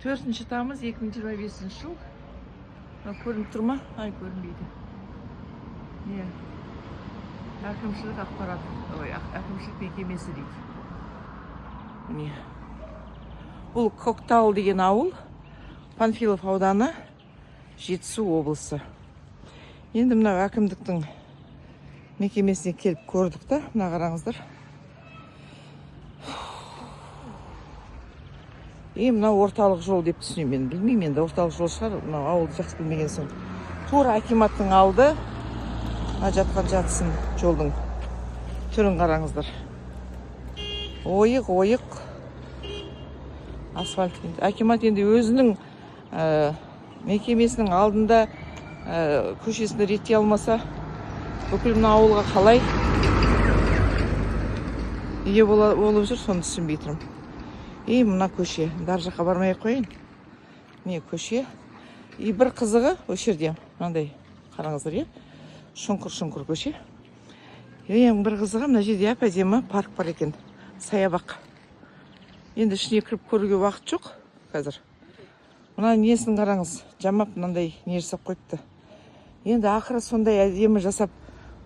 4 тамыз 2025 жыл. Көрініп тұр ма? Ай, көрінбейді. Не? Әкімшілік ақпарат, әкімшілік мекемесі дейді. Міне. Бұл Көктал деген ауыл, Панфилов ауданы, Жетісу облысы. Енді мына әкімдіктің мекемесіне келіп көрдік та, мына қараңыздар. Мына орталық жол деп түсінемін, мен білмеймін, енді орталық жол шығар, мына ауылды жақсы білмеген соң. Тура акиматтың алды, жатқан жатсын жолдың түрін қараңыздар. Ойық асфальт. Акимат енді өзінің мекемесінің алдында көшесінде реттей алмаса, бүкіл мына ауылға қалай ие болып жүр, соны түсінбей тұрмын. Мына көше, дар жаққа бармай қойын. Не көше. Бір қызығы осы жерде, мынандай қараңыздар, шұңқыр көше. Бір қызығы мына жерде әп-әдемі парк бар екен, саябақ. Енді ішіне кіріп көруге уақыт жоқ қазір. Мына несін қараңыз, жамап мынандай не жасап қойыпты. Енді ақыры сондай әдемі жасап,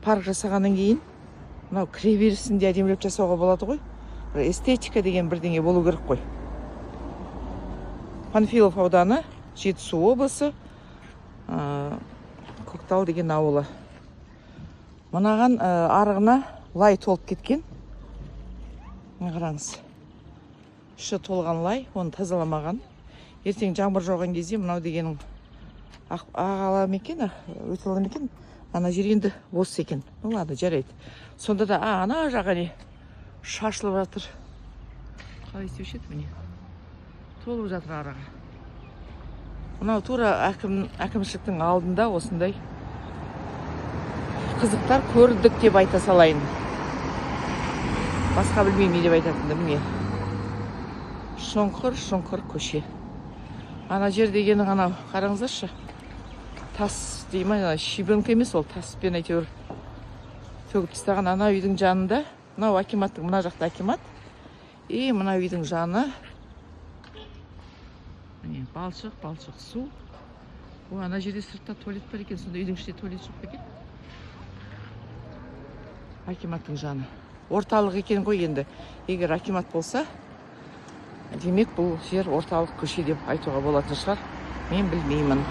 парк жасағаннан кейін, мынау кіреберісінде әдемілеп жасауға болады ғой. Эстетика деген бірдеңе болу керек қой. Панфилов ауданы, Жетісу облысы, Көктал деген ауылы. Мынаған арығына лай толып кеткен. Қараңыз. Іші толған лай, оны тазаламаған. Ертең жаңбыр жауған кезде мынау дегенің ағала мекен, өтілі мекен, ана жер енді бос екен. Ладно, жарайды. Сонда да ана жаға не шашылып жатыр. Қалай істеуші еді міне? Толып жатыр араға. Мынау тура әкімшіліктің алдында осындай қызықтар көрдік деп айта салайын. Басқа білмеймін не деп айтатынды міне. Шұңқыр көше. Ана жер дегені ғана қараңыздаршы. Тас деймін, шибенка емес ол, таспен әйтеуір төгіп тастаған. Ана үйдің жанында, мынау акиматтың, мына жақта акимат. Мына үйдің жаны. Балшық су. Ана жерде сыртта туалет бар екен, сонда үйдің ішінде туалет жоқ екен. Акиматтың жаны. Орталық екен ғой енді. Егер акимат болса, демек бұл жер орталық көше деп айтуға болатын шығар. Мен білмеймін.